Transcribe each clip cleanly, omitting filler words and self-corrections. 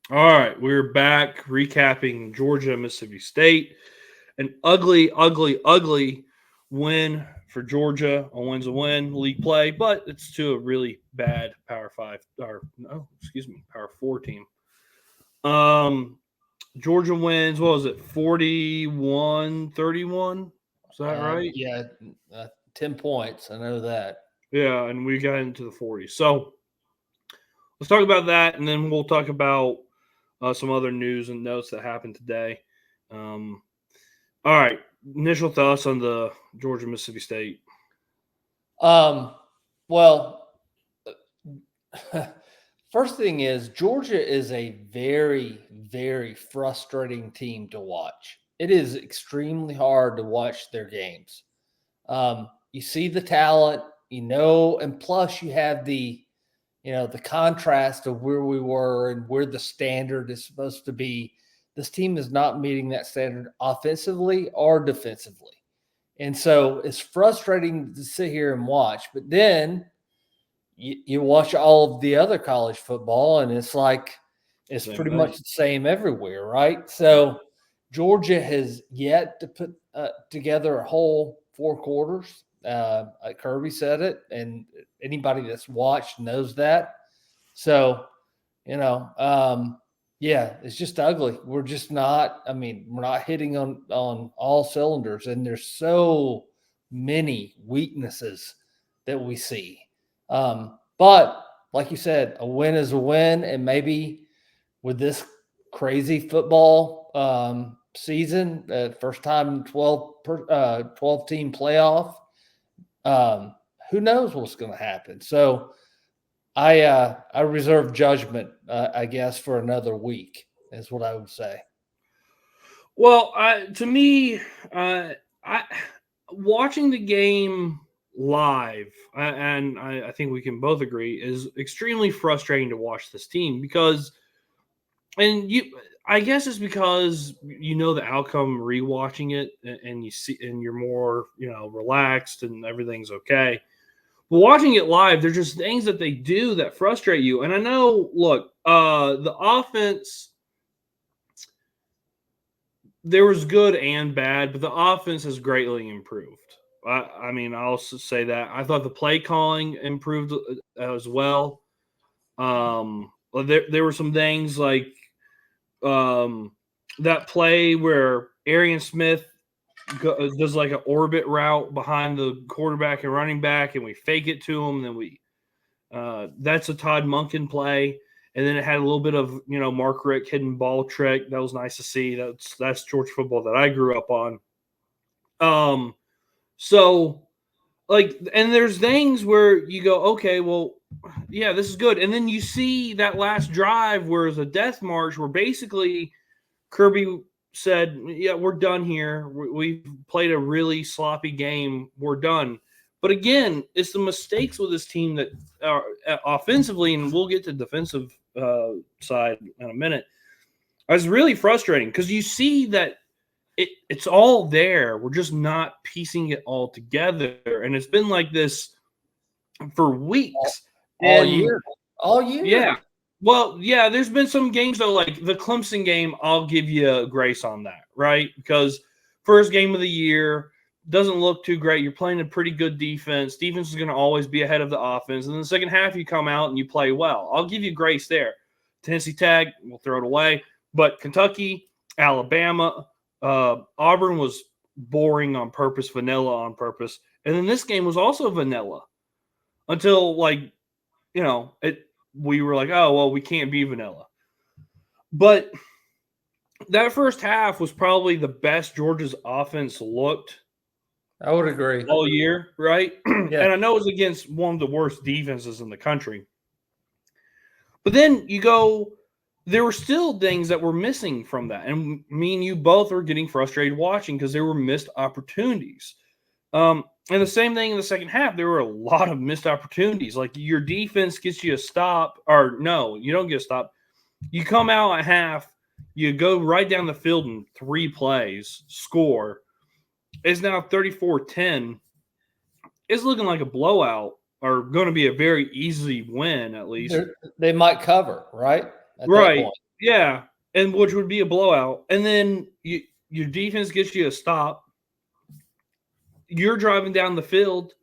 All right, we're back recapping Georgia, Mississippi State. An ugly, ugly, ugly win for Georgia. A win's a win, league play, but it's to a really bad Power Five or no, excuse me, Power Four team. Um, Georgia wins. What was it? 41-31. Is that right? Yeah, 10 points. I know that. Yeah, and we got into the 40s. So let's talk about that, and then we'll talk about some other news and notes that happened today. Um, all right, initial thoughts on the Georgia Mississippi State. Um, well, first thing is Georgia is a very, very frustrating team to watch. It is extremely hard to watch their games. You see the talent, and plus you have the contrast of where we were and where the standard is supposed to be. This team is not meeting that standard offensively or defensively. And so it's frustrating to sit here and watch. But then you watch all of the other college football, and it's like it's Same pretty thing. much the same everywhere, right? So Georgia has yet to put together a whole 4 quarters. Kirby said it, and anybody that's watched knows that. So, you know, yeah, it's just ugly. We're just not. I mean, we're not hitting on all cylinders, and there's so many weaknesses that we see. But like you said, a win is a win, and maybe with this crazy football season, first time 12 team playoff, um, who knows what's going to happen? So I reserve judgment, I guess, for another week is what I would say. Well, to me, I watching the game live, and I think we can both agree, is extremely frustrating to watch this team because, and I guess it's because you know the outcome rewatching it, and you see, and you're more relaxed and everything's okay. But watching it live, there's just things that they do that frustrate you. And I know, look, the offense there was good and bad, but the offense has greatly improved. I mean, I'll also say that I thought the play calling improved as well. There were some things like um, that play where Arian Smith does like an orbit route behind the quarterback and running back, and we fake it to him. And then that's a Todd Monken play. And then it had a little bit of Mark Rick hidden ball trick. That was nice to see. That's Georgia football that I grew up on. Um, so like, and there's things where you go, okay, well, yeah, this is good. And then you see that last drive where it's a death march where basically Kirby said, yeah, we're done here. We've played a really sloppy game. We're done. But again, it's the mistakes with this team that are offensively, and we'll get to defensive side in a minute. It's really frustrating because you see that it's all there. We're just not piecing it all together. And it's been like this for All, weeks. all And year, all yeah, year. well, yeah, there's been some games though, like the Clemson game, I'll give you grace on that, right? Because first game of the year doesn't look too great. You're playing a pretty good defense. Defense is going to always be ahead of the offense. And then the second half, you come out and you play well. I'll give you grace there. Tennessee Tag, we'll throw it away. But Kentucky, Alabama, Auburn was boring on purpose, vanilla on purpose. And then this game was also vanilla until it we were like, oh well, we can't be vanilla. But that first half was probably the best Georgia's offense looked I would agree. all year, right? And Yeah. I know it was against one of the worst defenses in the country. But then you go, there were still things that were missing from that. And me and you both were getting frustrated watching because there were missed opportunities. And the same thing in the second half, there were a lot of missed opportunities. Like your defense gets you a stop, or no, you don't get a stop. You come out at half, you go right down the field in 3 plays, score. It's now 34-10. It's looking like a blowout or going to be a very easy win, at least. They might cover, right? At that Right. point. Yeah, and which would be a blowout. And then your defense gets you a stop. You're driving down the field.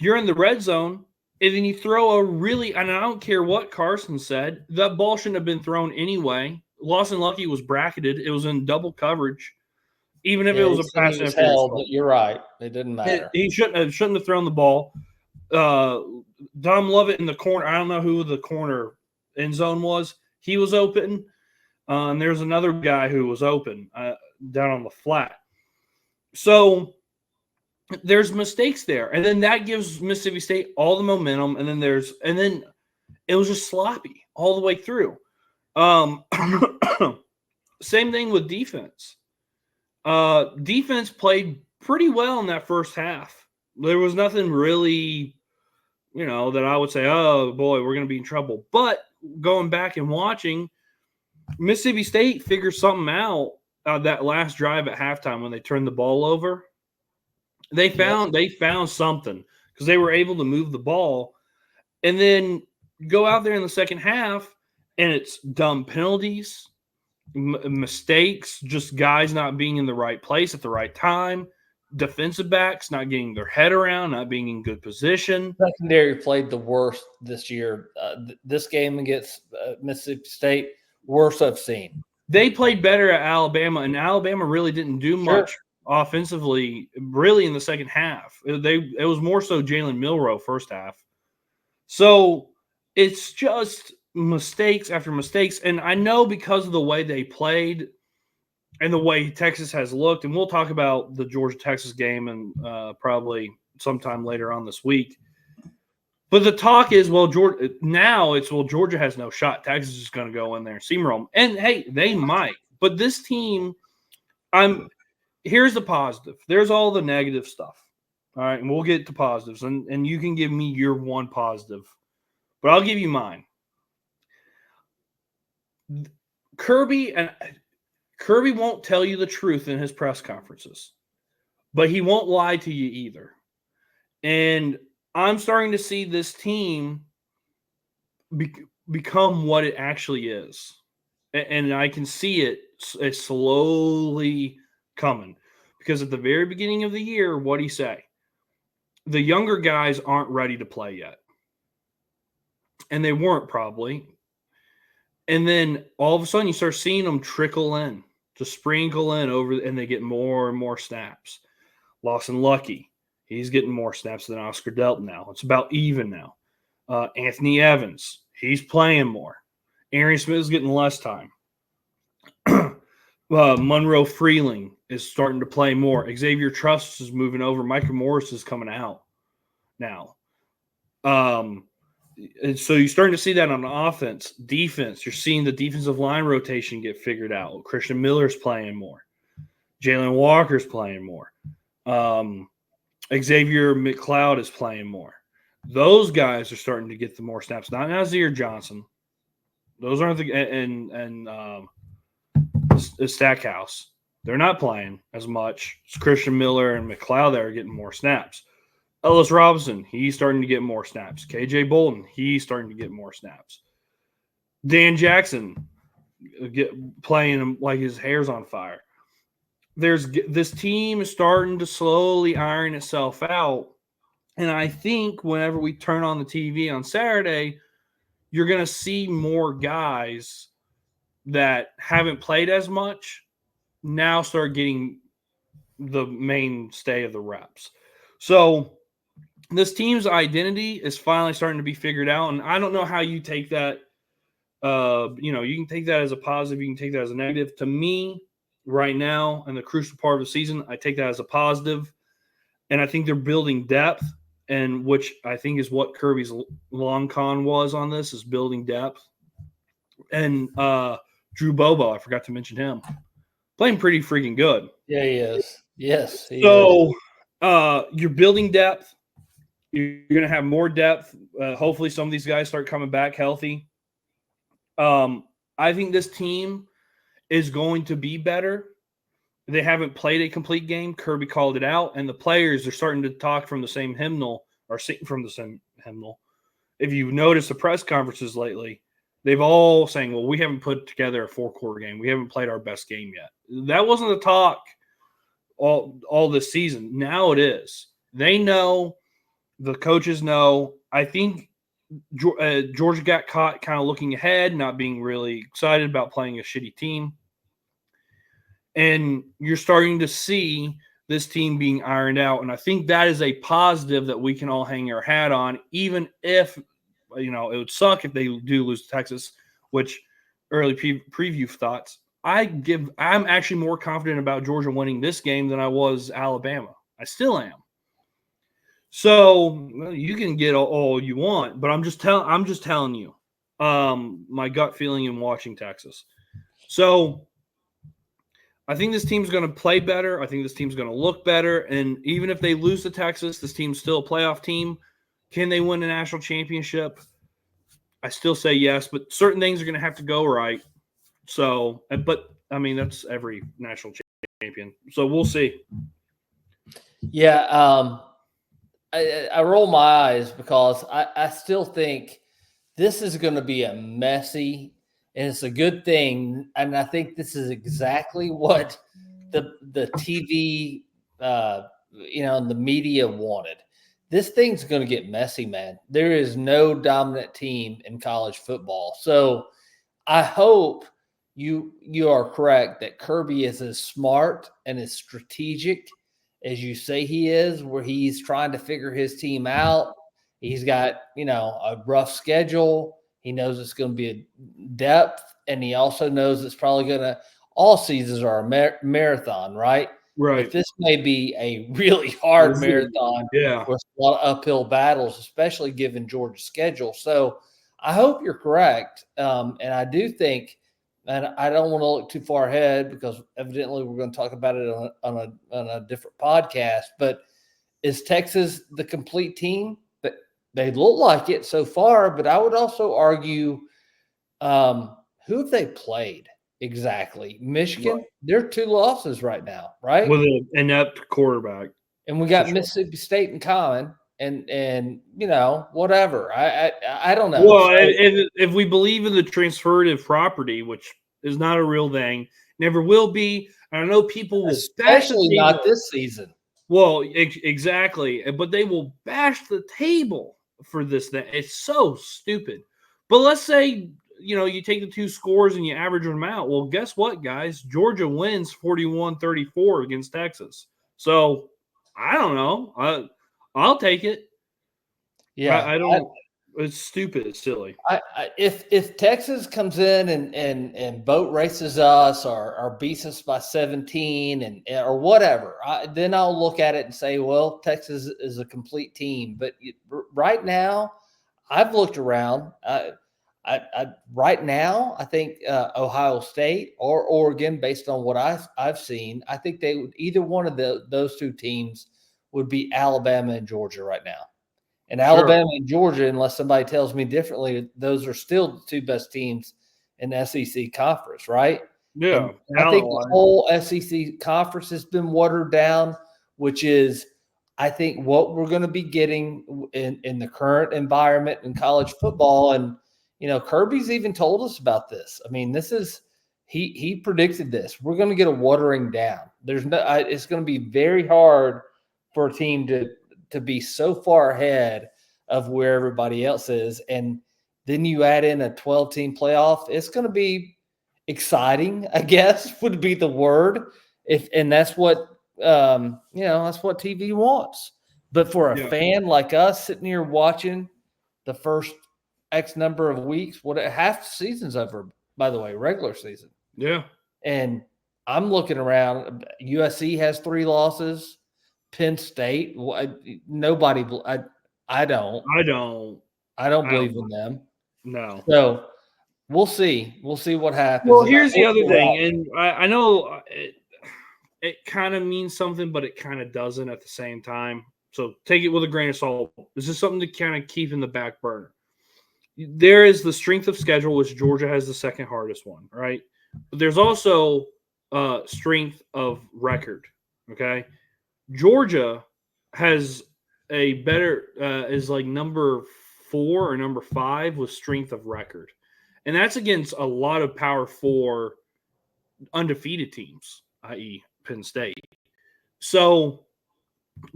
You're in the red zone. And then you throw a really, and I don't care what Carson said, that ball shouldn't have been thrown anyway. Lawson Lucky was bracketed. It was in double coverage, even if it Yeah, was he a said pass he was interference held, call. but you're right. It didn't matter. He shouldn't have thrown the ball. Dom Lovett in the corner. I don't know who the corner end zone was. He was open. And there's another guy who was open down on the flat. So there's mistakes there. And then that gives Mississippi State all the momentum. And then it was just sloppy all the way through. Same thing with defense. Defense played pretty well in that first half. There was nothing really, that I would say, oh boy, we're going to be in trouble. But going back and watching, Mississippi State figured something out that last drive at halftime when they turned the ball over. They found something because they were able to move the ball and then go out there in the second half, and it's dumb penalties, mistakes, just guys not being in the right place at the right time, defensive backs not getting their head around, not being in good position. Secondary played the worst this year. This game against Mississippi State, worst I've seen. They played better at Alabama, and Alabama really didn't do much offensively, really, in the second half. It was more so Jalen Milroe first half. So it's just mistakes after mistakes. And I know because of the way they played and the way Texas has looked, and we'll talk about the Georgia-Texas game and probably sometime later on this week. But the talk is, Georgia has no shot. Texas is going to go in there and steamroll them. And, hey, they might. But this team, here's the positive. There's all the negative stuff. All right, and we'll get to positives. And you can give me your one positive. But I'll give you mine. Kirby won't tell you the truth in his press conferences. But he won't lie to you either. And I'm starting to see this team become what it actually is. And I can see it slowly coming. Because at the very beginning of the year, what'd he say? The younger guys aren't ready to play yet. And they weren't probably. And then all of a sudden you start seeing them trickle in, to sprinkle in over, and they get more and more snaps. Lawson Lucky, he's getting more snaps than Oscar Delton now. It's about even now. Anthony Evans, he's playing more. Arian Smith is getting less time. Monroe Freeling is starting to play more. Xavier Truss is moving over. Micah Morris is coming out now. And so you're starting to see that on offense. Defense, you're seeing the defensive line rotation get figured out. Christian Miller's playing more. Jalen Walker's playing more. Xavier McLeod is playing more. Those guys are starting to get the more snaps. Not Nazir Johnson. Those aren't the Stackhouse. They're not playing as much. It's Christian Miller and McLeod that are getting more snaps. Ellis Robinson, he's starting to get more snaps. KJ Bolden, he's starting to get more snaps. Dan Jackson playing like his hair's on fire. This team is starting to slowly iron itself out. And I think whenever we turn on the TV on Saturday, you're going to see more guys that haven't played as much now start getting the mainstay of the reps. So this team's identity is finally starting to be figured out. And I don't know how you take that. You can take that as a positive. You can take that as a negative. To me, right now, in the crucial part of the season, I take that as a positive. And I think they're building depth, and which I think is what Kirby's long con was on this, is building depth. And Drew Bobo, I forgot to mention him, playing pretty freaking good. Yeah, he is. Yes. So you're building depth. You're going to have more depth. Hopefully some of these guys start coming back healthy. I think this team is going to be better. They haven't played a complete game. Kirby called it out, and the players are starting to talk from the same hymnal or sing from the same hymnal. If you've noticed the press conferences lately, they've all saying, well, we haven't put together a 4-quarter game. We haven't played our best game yet. That wasn't the talk all this season. Now it is. They know, the coaches know. I think Georgia got caught kind of looking ahead, not being really excited about playing a shitty team. And you're starting to see this team being ironed out. And I think that is a positive that we can all hang our hat on, even if, it would suck if they do lose to Texas, which early preview thoughts. I'm actually more confident about Georgia winning this game than I was Alabama. I still am. So you can get all you want, but I'm just telling you, my gut feeling in watching Texas. So I think this team's going to play better. I think this team's going to look better. And even if they lose to Texas, this team's still a playoff team. Can they win a national championship? I still say yes, but certain things are going to have to go right. So, but I mean, that's every national champion. So we'll see. Yeah. I roll my eyes because I still think this is going to be a messy, and it's a good thing. And I think this is exactly what the TV, and the media wanted. This thing's going to get messy, man. There is no dominant team in college football. So I hope you are correct that Kirby is as smart and as strategic as you say he is, where he's trying to figure his team out. He's got, a rough schedule. He knows it's going to be a depth, and he also knows it's probably going to – all seasons are a marathon, right? Right. But this may be a really hard marathon yeah, with a lot of uphill battles, especially given Georgia's schedule. So I hope you're correct, and I do think – and I don't want to look too far ahead because evidently we're going to talk about it on a different podcast. But is Texas the complete team? But they look like it so far. But I would also argue, who have they played exactly? Michigan. Right. They're 2 losses right now, right? With an inept quarterback, and we got Mississippi State in common. And whatever. I don't know. Well, if we believe in the transferable property, which is not a real thing, never will be. I know people will especially not this season. Well, exactly, but they will bash the table for this thing. It's so stupid. But let's say you take the 2 scores and you average them out. Well, guess what, guys? Georgia wins 41-34 against Texas. So I don't know. I'll take it. Yeah, I don't. It's stupid. It's silly. If Texas comes in and boat races us or beats us by 17 or whatever, then I'll look at it and say, well, Texas is a complete team. But right now, I've looked around. Right now, I think Ohio State or Oregon, based on what I've seen, I think they would either one of those 2 teams would be Alabama and Georgia right now. And Alabama and Georgia, unless somebody tells me differently, those are still the 2 best teams in the SEC conference, right? Yeah. And I think the whole SEC conference has been watered down, which is, I think, what we're going to be getting in the current environment in college football. And, Kirby's even told us about this. I mean, this is he predicted this. We're going to get a watering down. It's going to be very hard for a team to be so far ahead of where everybody else is. And then you add in a 12-team playoff. It's going to be exciting, I guess, would be the word. And that's what, that's what TV wants. But for a fan like us sitting here watching the first X number of weeks, half the season's over, by the way, regular season. Yeah. And I'm looking around. USC has 3 losses. Penn State, nobody. I don't believe in them. No. So we'll see. We'll see what happens. Well, here's the other thing, and I know it kind of means something, but it kind of doesn't at the same time. So take it with a grain of salt. This is something to kind of keep in the back burner. There is the strength of schedule, which Georgia has the second hardest one, right? But there's also strength of record. Okay. Georgia has a better is like number 4 or number 5 with strength of record. And that's against a lot of Power 4 undefeated teams, i.e. Penn State. So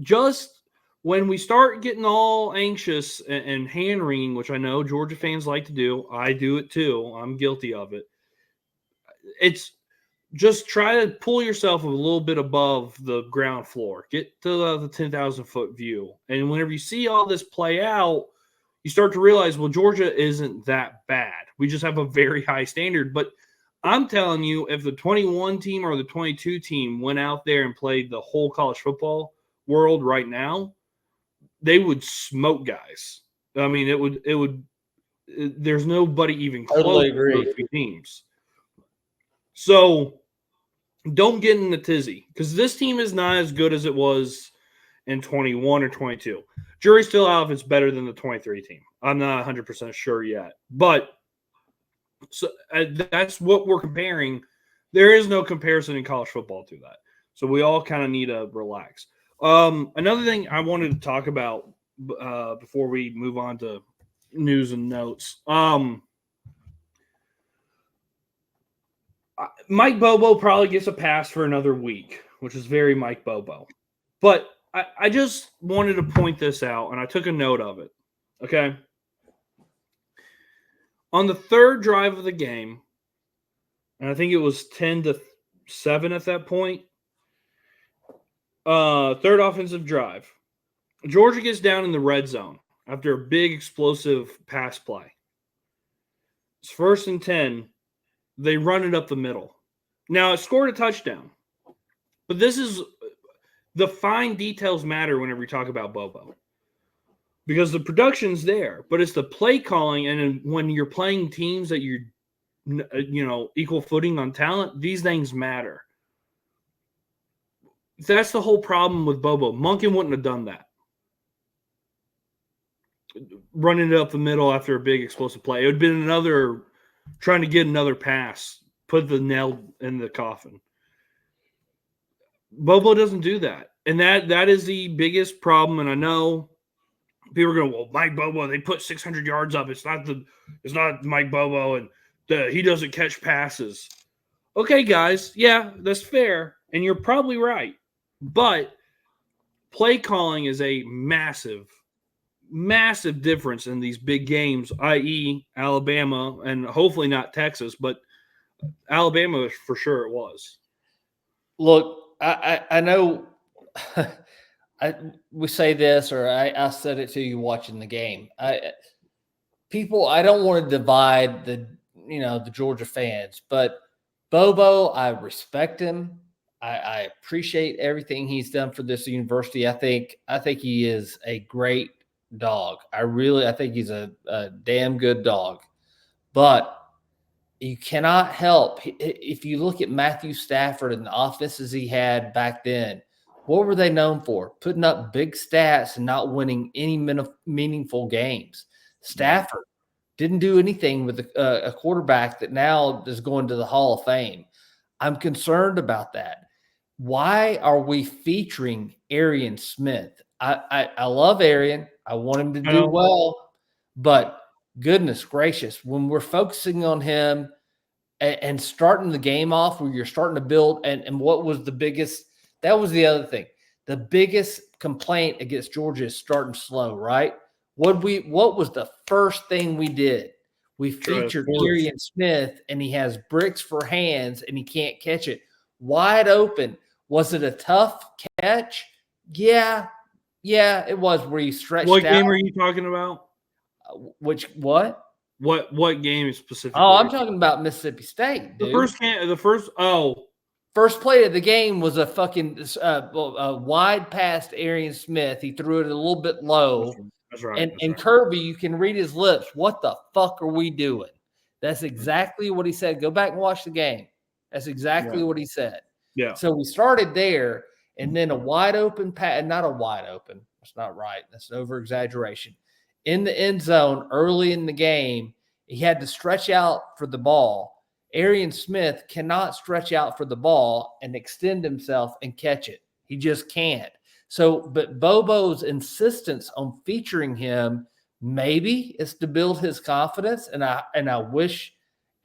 just when we start getting all anxious and hand-wringing, which I know Georgia fans like to do, I do it too. I'm guilty of it. It's just try to pull yourself a little bit above the ground floor. Get to the 10,000-foot view. And whenever you see all this play out, you start to realize, well, Georgia isn't that bad. We just have a very high standard. But I'm telling you, if the 21 team or the 22 team went out there and played the whole college football world right now, they would smoke guys. I mean, it would there's nobody even close Totally to agree. those two teams. So don't get in the tizzy because this team is not as good as it was in 21 or 22. Jury's still out if it's better than the 23 team. I'm not 100% sure yet. But so that's what we're comparing. There is no comparison in college football to that. So we all kind of need to relax. Another thing I wanted to talk about before we move on to news and notes. Mike Bobo probably gets a pass for another week, which is very Mike Bobo. But I just wanted to point this out, and I took a note of it. Okay. On the third drive of the game, and I think it was 10-7 at that point, third offensive drive, Georgia gets down in the red zone after a big explosive pass play. It's 1st and 10. They run it up the middle. Now, it scored a touchdown. But this is the fine details matter whenever you talk about Bobo. Because the production's there, but it's the play calling, and when you're playing teams that you're, equal footing on talent, these things matter. That's the whole problem with Bobo. Monken wouldn't have done that. Running it up the middle after a big explosive play. It would have been trying to get another pass, put the nail in the coffin. Bobo doesn't do that. And that is the biggest problem. And I know people are going, well, Mike Bobo, they put 600 yards up. It's not Mike Bobo, and he doesn't catch passes. Okay, guys, yeah, that's fair, and you're probably right. But play calling is a massive, massive difference in these big games, i.e. Alabama, and hopefully not Texas, but Alabama for sure it was. Look, I know we say this, or I said it to you watching the game. I don't want to divide the Georgia fans, but Bobo, I respect him. I appreciate everything he's done for this university. I think he is a great dog. I think he's a damn good dog. But you cannot help, if you look at Matthew Stafford and the offenses he had back then, what were they known for? Putting up big stats and not winning any meaningful games. Stafford didn't do anything with a quarterback that now is going to the Hall of Fame. I'm concerned about that. Why are we featuring Arian Smith? I love Arian. I want him to do well, but goodness gracious, when we're focusing on him and starting the game off where you're starting to build, and what was the biggest – that was the other thing. The biggest complaint against Georgia is starting slow, right? What was the first thing we did? We featured Arian Smith, and he has bricks for hands, and he can't catch it. Wide open. Was it a tough catch? Yeah, it was, where he stretched out. What game are you talking about? What? What game specifically? Oh, I'm talking about Mississippi State, dude. First play of the game was a fucking wide pass to Arian Smith. He threw it a little bit low. That's right. And Kirby, you can read his lips. What the fuck are we doing? That's exactly what he said. Go back and watch the game. That's exactly what he said. Yeah. So we started there, and then a wide open pass, not a wide open. That's not right. That's an over exaggeration. In the end zone early in the game, he had to stretch out for the ball. Arian Smith cannot stretch out for the ball and extend himself and catch it. He just can't. So, but Bobo's insistence on featuring him maybe is to build his confidence, and I wish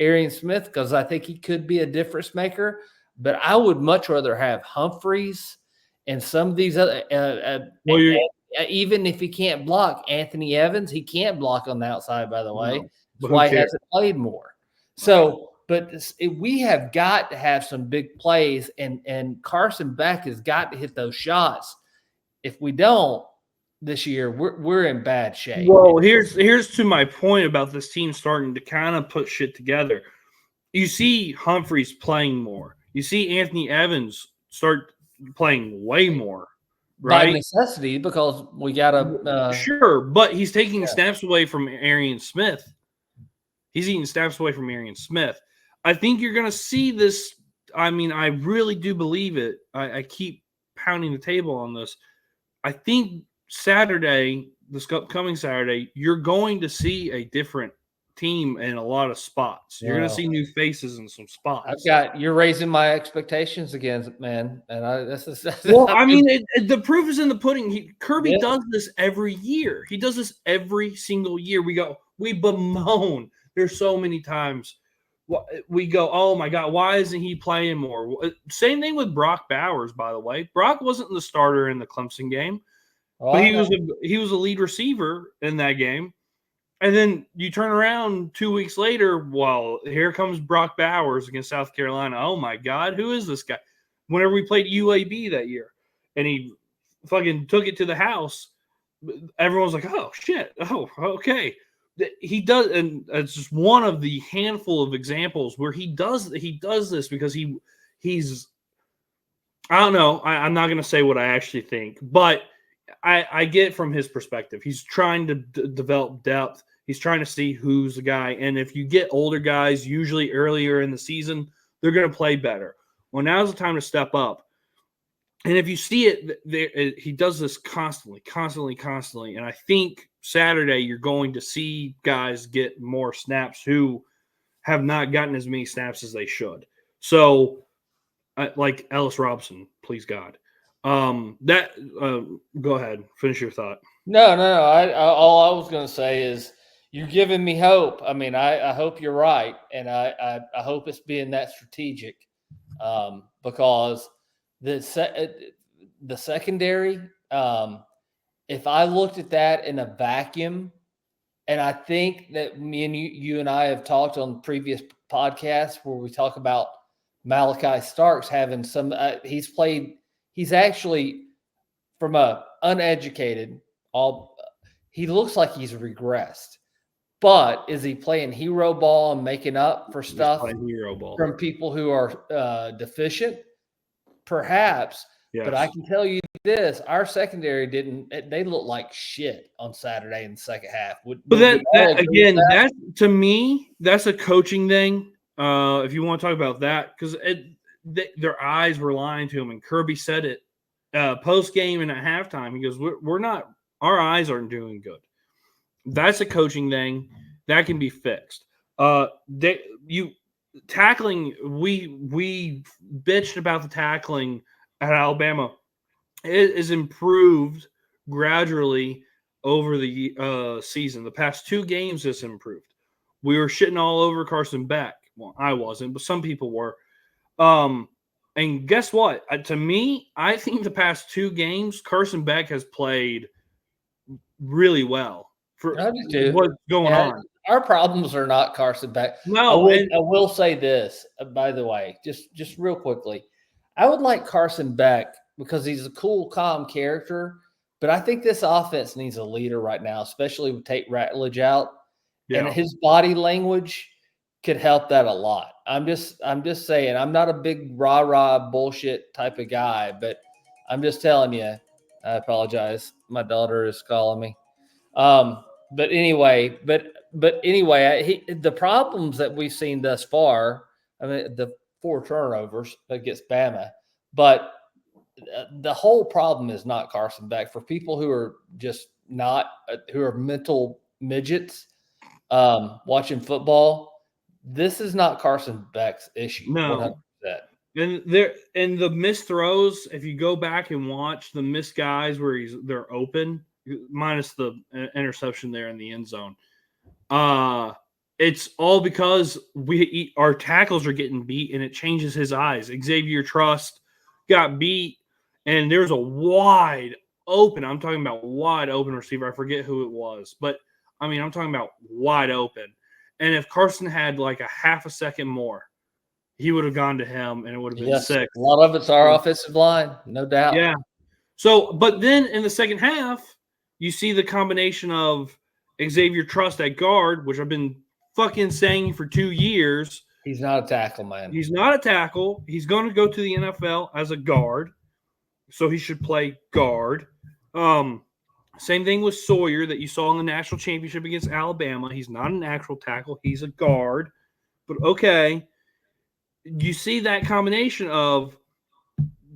Arian Smith because I think he could be a difference maker. But I would much rather have Humphreys and some of these other. Even if he can't block, Anthony Evans, he can't block on the outside. By the way, that's why he hasn't played more. So, but we have got to have some big plays, and Carson Beck has got to hit those shots. If we don't this year, we're in bad shape. Well, here's to my point about this team starting to kind of put shit together. You see Humphreys playing more. You see Anthony Evans start playing way more, right? By necessity, because we got to sure, but he's taking snaps away from Arian Smith. He's eating snaps away from Arian Smith. I think you're going to see this. I mean, I really do believe it. I keep pounding the table on this. I think Saturday, this coming Saturday, you're going to see a different team in a lot of spots. You're going to see new faces in some spots. You're raising my expectations again, man. And I mean, the proof is in the pudding. Kirby does this every year. He does this every single year. We bemoan. There's so many times we go, oh my God, why isn't he playing more? Same thing with Brock Bowers, by the way. Brock wasn't the starter in the Clemson game, but he was a lead receiver in that game. And then you turn around 2 weeks later, well, here comes Brock Bowers against South Carolina. Oh my God, who is this guy? Whenever we played UAB that year, and he fucking took it to the house, everyone's like, oh shit, oh okay. He does, and it's just one of the handful of examples where he does this because he's I don't know. I'm not going to say what I actually think, but I get from his perspective. He's trying to develop depth. He's trying to see who's the guy. And if you get older guys, usually earlier in the season, they're going to play better. Well, now's the time to step up. And if you see it, he does this constantly. And I think Saturday you're going to see guys get more snaps who have not gotten as many snaps as they should. So, like Ellis Robinson, please God. Go ahead, finish your thought. No. All I was going to say is you're giving me hope. I mean, I hope you're right, and I hope it's being that strategic, because the secondary. If I looked at that in a vacuum, and I think that me and you and I have talked on previous podcasts where we talk about Malachi Starks having some. He's actually from a uneducated. He looks like he's regressed. But is he playing hero ball and making up for stuff from people who are deficient? Perhaps. Yes. But I can tell you this, our secondary they look like shit on Saturday in the second half. That to me, that's a coaching thing. If you want to talk about that, because their eyes were lying to him, and Kirby said it post game and at halftime. He goes, "We're not. Our eyes aren't doing good." That's a coaching thing that can be fixed. Tackling. We bitched about the tackling at Alabama. It is improved gradually over the season. The past 2 games has improved. We were shitting all over Carson Beck. Well, I wasn't, but some people were. And guess what? To me, I think the past 2 games, Carson Beck has played really well for what's going on. Our problems are not Carson Beck. No, I will say this, by the way, just real quickly. I would like Carson Beck because he's a cool, calm character, but I think this offense needs a leader right now, especially with Tate Ratledge out. Yeah. And his body language could help that a lot. I'm just saying, I'm not a big rah-rah bullshit type of guy, but I'm just telling you, I apologize. My daughter is calling me. But anyway, the problems that we've seen thus far, I mean, the 4 turnovers against Bama, but the whole problem is not Carson Beck. For people who are just not, who are mental midgets watching football, this is not Carson Beck's issue. No. 100%. And the missed throws, if you go back and watch the missed guys where they're open, minus the interception there in the end zone. it's all because our tackles are getting beat, and it changes his eyes. Xavier Trust got beat, and there's a wide open. I'm talking about wide open receiver. I forget who it was, but I mean, I'm talking about wide open. And if Carson had like a half a second more, he would have gone to him, and it would have been Yes, 6. a lot of it's our offensive line, no doubt. Yeah. So, but then in the second half, you see the combination of Xavier Trust at guard, which I've been fucking saying for 2 years. He's not a tackle, man. He's not a tackle. He's going to go to the NFL as a guard, so he should play guard. Same thing with Sawyer that you saw in the national championship against Alabama. He's not an actual tackle. He's a guard. But okay, you see that combination of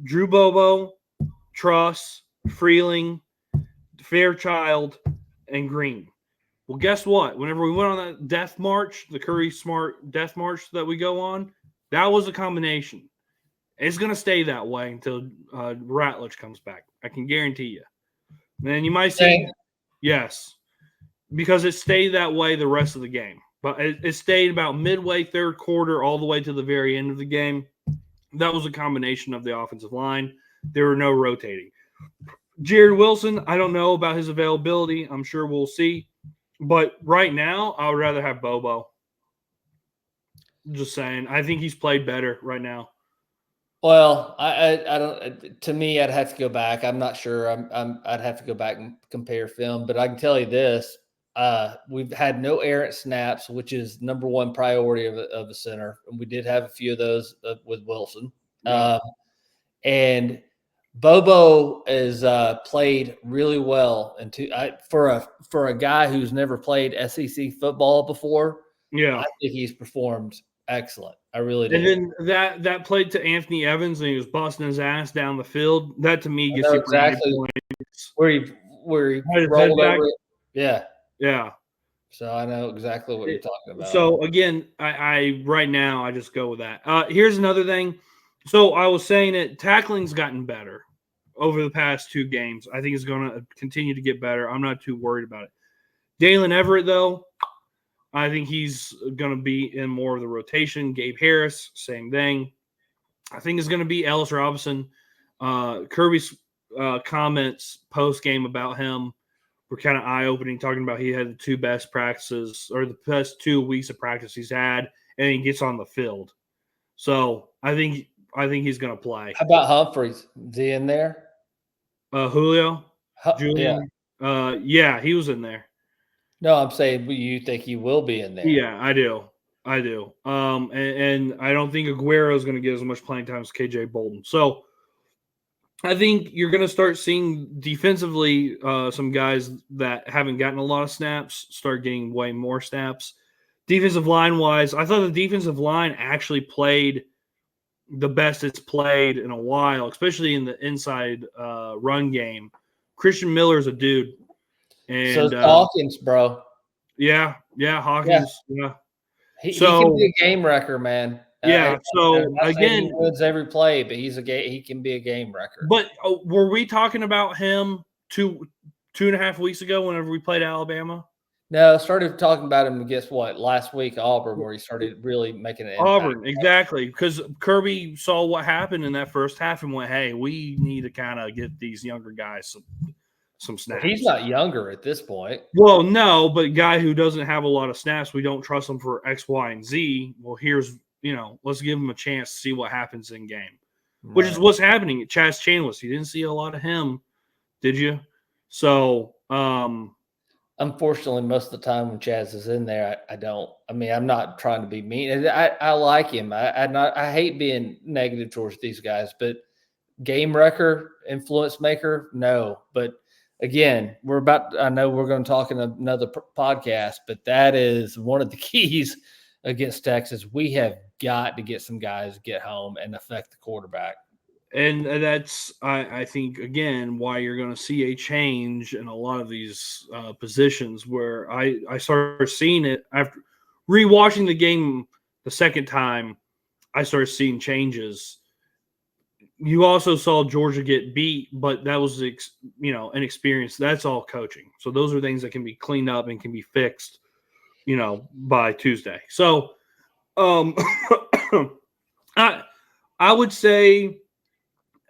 Drew Bobo, Truss, Freeling, Fairchild, and Green. Well, guess what? Whenever we went on that death march, the Curry Smart death march that we go on, that was a combination. It's going to stay that way until Ratledge comes back. I can guarantee you. And you might say, yes, because it stayed that way the rest of the game. But it stayed about midway, third quarter, all the way to the very end of the game. That was a combination of the offensive line. There were no rotating. Jared Wilson, I don't know about his availability. I'm sure we'll see. But right now, I would rather have Bobo. Just saying. I think he's played better right now. Well, I don't. To me, I'd have to go back. I'm not sure. I'd have to go back and compare film. But I can tell you this: we've had no errant snaps, which is number one priority of a center. And we did have a few of those with Wilson. Yeah. And Bobo is played really well. And for a guy who's never played SEC football before, Yeah, I think he's performed excellent. I really do. And then that played to Anthony Evans, and he was busting his ass down the field. That to me gets I know you exactly where he rolled over it. Yeah. Yeah. So I know exactly what you're talking about. So again, I right now I just go with that. Here's another thing. So I was saying it, tackling's gotten better over the past 2 games. I think it's going to continue to get better. I'm not too worried about it. Dalen Everett, though, I think he's going to be in more of the rotation. Gabe Harris, same thing. I think it's going to be Ellis Robinson. Kirby's comments post-game about him were kind of eye-opening, talking about he had the 2 best practices or the best 2 weeks of practice he's had, and he gets on the field. So I think he's going to play. How about Humphreys? Is he in there? Julio? Julian? Yeah, he was in there. No, I'm saying you think he will be in there. Yeah, I do. And I don't think Aguero is going to get as much playing time as KJ Bolden. So I think you're going to start seeing defensively some guys that haven't gotten a lot of snaps start getting way more snaps. Defensive line-wise, I thought the defensive line actually played the best it's played in a while, especially in the inside run game. Christian Miller's a dude. And so Hawkins, bro. Yeah, Hawkins. Yeah. He can be a game wrecker, man. Yeah. So again, he wins every play, but he can be a game wrecker. But were we talking about him 2.5 weeks ago whenever we played Alabama? No, I started talking about him against last week, Auburn, where he started really making an impact. Auburn, exactly. Because Kirby saw what happened in that first half and went, hey, we need to kind of get these younger guys some snaps. He's not younger at this point. Well, no, but a guy who doesn't have a lot of snaps, we don't trust him for X, Y, and Z. Well, let's give him a chance to see what happens in game, which is what's happening at Chaz Chanless. You didn't see a lot of him, did you? So, unfortunately, most of the time when Chaz is in there, I don't. I mean, I'm not trying to be mean. I like him. I hate being negative towards these guys, but game wrecker, influence maker, no. But again, I know we're going to talk in another podcast, but that is one of the keys against Texas. We have got to get some guys to get home and affect the quarterback. And that's, I think, again, why you're going to see a change in a lot of these positions where I started seeing it after rewatching the game the second time. I started seeing changes. You also saw Georgia get beat, but that was, inexperience. That's all coaching. So those are things that can be cleaned up and can be fixed by Tuesday. So, I would say,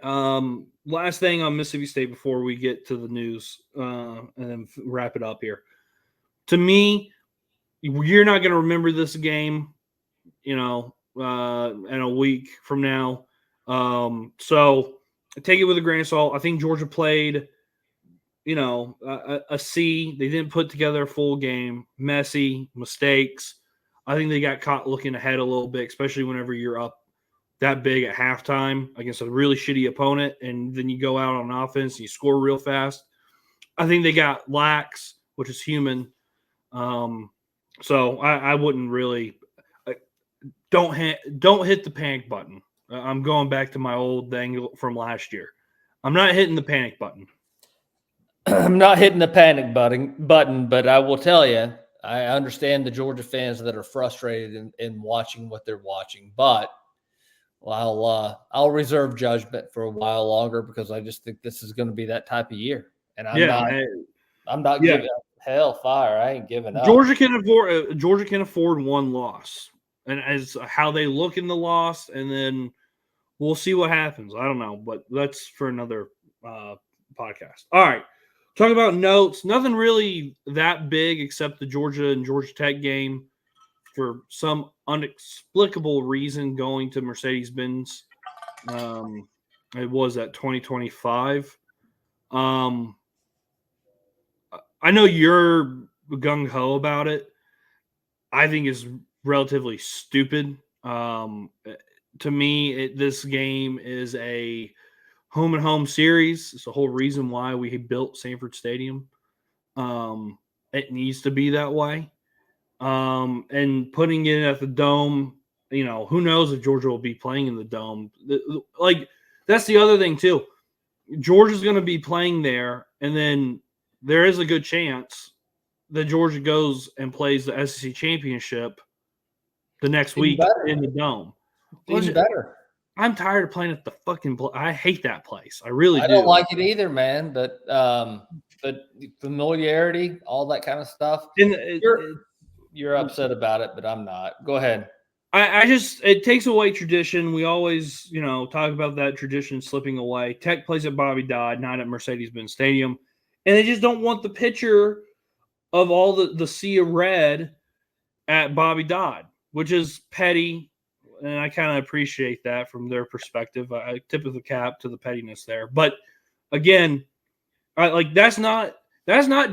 last thing on Mississippi State before we get to the news, and then wrap it up here. To me, you're not going to remember this game, in a week from now. So take it with a grain of salt. I think Georgia played, a C. They didn't put together a full game. Messy mistakes. I think they got caught looking ahead a little bit, especially whenever you're up that big at halftime against a really shitty opponent, and then you go out on offense and you score real fast. I think they got lax, which is human. So I wouldn't really don't hit the panic button. I'm going back to my old thing from last year. I'm not hitting the panic button. I'm not hitting the panic button, but I will tell you, I understand the Georgia fans that are frustrated in watching what they're watching. But I'll reserve judgment for a while longer because I just think this is going to be that type of year, and I'm not giving up. Hell fire, I ain't giving up. Georgia can afford one loss, and as how they look in the loss, and then we'll see what happens. I don't know, but that's for another podcast. All right. Talk about notes. Nothing really that big except the Georgia and Georgia Tech game, for some inexplicable reason, going to Mercedes-Benz. It was at 2025. I know you're gung-ho about it. I think it's relatively stupid. To me, this game is a home and home series. It's the whole reason why we built Sanford Stadium. It needs to be that way. And putting it at the Dome, who knows if Georgia will be playing in the Dome. Like, that's the other thing too. Georgia's going to be playing there, and then there is a good chance that Georgia goes and plays the SEC championship the next week in the Dome. Even better. I'm tired of playing at the fucking I hate that place. I really do. I don't like it either, man. But familiarity, all that kind of stuff. You're upset about it, but I'm not. Go ahead. It takes away tradition. We always, talk about that tradition slipping away. Tech plays at Bobby Dodd, not at Mercedes-Benz Stadium. And they just don't want the picture of all the sea of red at Bobby Dodd, which is petty. And I kind of appreciate that from their perspective. I tip of the cap to the pettiness there. But again, that's not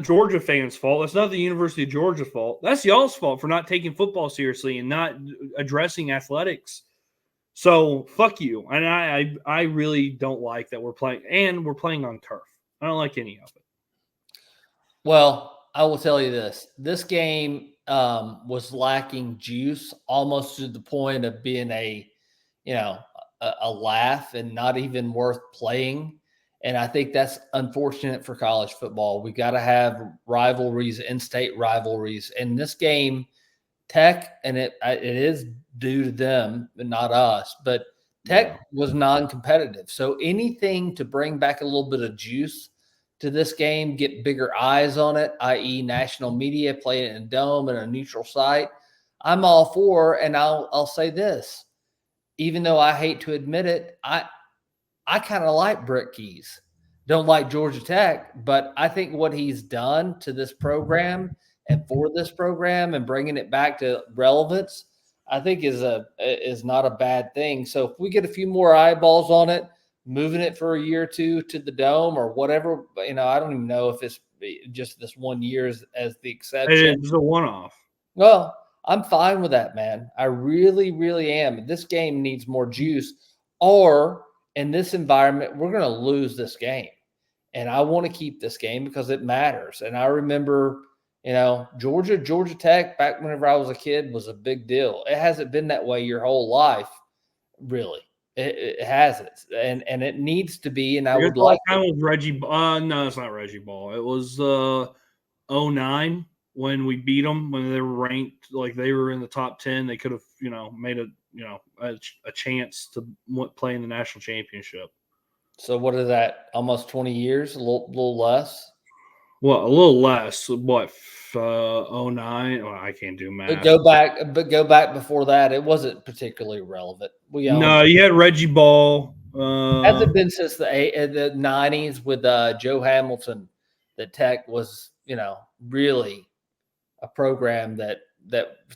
Georgia fans' fault. That's not the University of Georgia fault. That's y'all's fault for not taking football seriously and not addressing athletics. So fuck you. And I really don't like that we're playing on turf. I don't like any of it. Well, I will tell you this. This game was lacking juice almost to the point of being a laugh and not even worth playing. And I think that's unfortunate for college football. We got to have rivalries, in-state rivalries. And this game, Tech, and it is due to them and not us, but Tech was non-competitive. So anything to bring back a little bit of juice to this game, get bigger eyes on it, i.e. national media, play it in a dome and a neutral site, I'm all for. And I'll say this, even though I hate to admit it, I kind of like Brett Keys. Don't like Georgia Tech, but I think what he's done to this program and for this program and bringing it back to relevance, I think is not a bad thing. So if we get a few more eyeballs on it, moving it for a year or two to the Dome or whatever, I don't even know if it's just this 1 year as the exception. It's a one-off. Well, I'm fine with that, man. I really, really am. This game needs more juice, or in this environment, we're going to lose this game. And I want to keep this game because it matters. And I remember, Georgia Tech back whenever I was a kid was a big deal. It hasn't been that way your whole life, really. It hasn't, and it needs to be. And I would like. Was Reggie? No, it's not Reggie Ball. It was 09 when we beat them when they were ranked like they were in the top 10. They could have made a chance to play in the national championship. So what is that? Almost 20 years, a little less. Well, a little less. What? 09? Well, I can't do math. But go back before that. It wasn't particularly relevant. We owned No, it. you had Reggie Ball. Hasn't been since the 90s with Joe Hamilton that Tech was, really a program that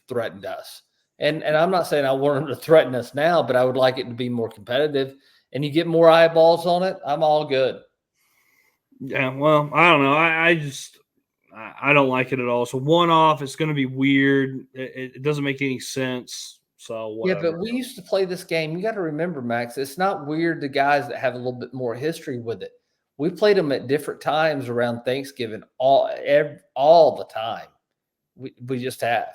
threatened us. And I'm not saying I want them to threaten us now, but I would like it to be more competitive. And you get more eyeballs on it, I'm all good. Yeah, well, I don't know. I don't like it at all. So one off, it's going to be weird. It doesn't make any sense. So Yeah, whatever. but we used to play this game. You got to remember, Max, it's not weird to guys that have a little bit more history with it. We played them at different times around Thanksgiving all the time. We just have.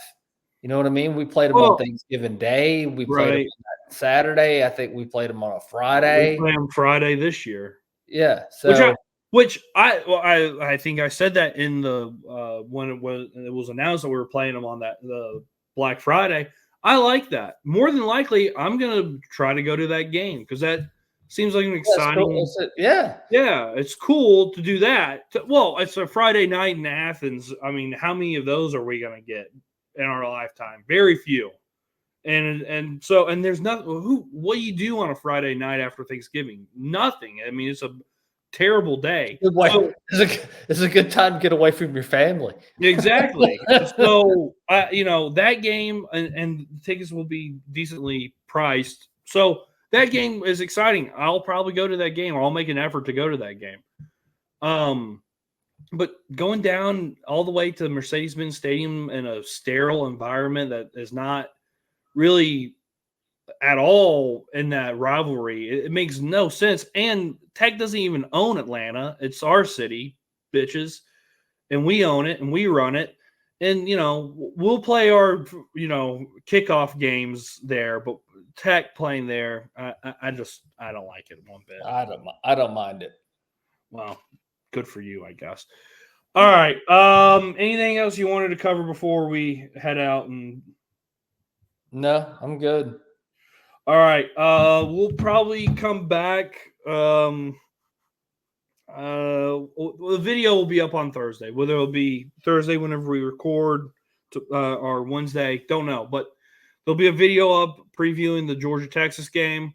You know what I mean? We played them on Well, Thanksgiving Day. We played them right. on Saturday. I think we played them on a We Friday. play them Friday this year. Yeah. Which So I think I said that in the when it was announced that we were playing them on the Black Friday. I like that. More than likely, I'm gonna try to go to that game because that seems like an that's cool. exciting. Yeah. Yeah, it's cool to do that. Well, it's a Friday night in Athens. I mean, how many of those are we gonna get in our lifetime? Very few. And there's nothing. What do you do on a Friday night after Thanksgiving? Nothing. I mean, it's a terrible day. Good way. So, It's a good time to get away from your family. exactly. So, that game and tickets will be decently priced. So that game is exciting. I'll probably go to that game, or I'll make an effort to go to that game. But going down all the way to Mercedes-Benz Stadium in a sterile environment that is not really at all in that rivalry. It makes no sense. And Tech doesn't even own Atlanta. It's our city, bitches. And we own it and we run it. And, we'll play our, kickoff games there, but Tech playing there, I don't like it one bit. I don't mind it. Well, good for you, I guess. All right. Anything else you wanted to cover before we head out? No, I'm good. All right. We'll probably come back. The video will be up on Thursday. Whether it'll be Thursday whenever we record or Wednesday, don't know. But there'll be a video up previewing the Georgia Texas game.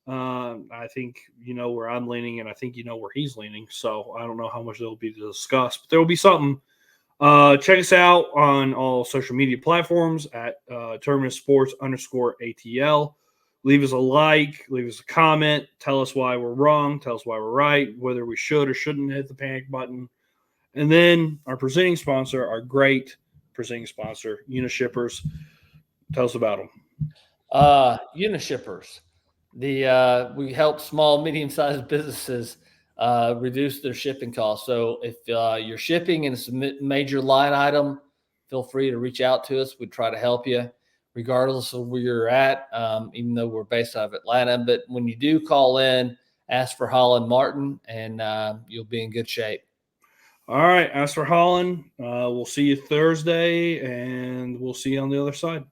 I think you know where I'm leaning, and I think you know where he's leaning. So I don't know how much there'll be to discuss, but there will be something. Check us out on all social media platforms at Terminus Sports _ATL. Leave us a like, leave us a comment, tell us why we're wrong, tell us why we're right, whether we should or shouldn't hit the panic button. And then our presenting sponsor, our great presenting sponsor, Unishippers. Tell us about them. Unishippers. We help small, medium-sized businesses reduce their shipping costs. So if you're shipping and it's a major line item, feel free to reach out to us. We'd try to help you regardless of where you're at, even though we're based out of Atlanta. But when you do call in, ask for Holland Martin, and you'll be in good shape. All right. Ask for Holland. We'll see you Thursday, and we'll see you on the other side.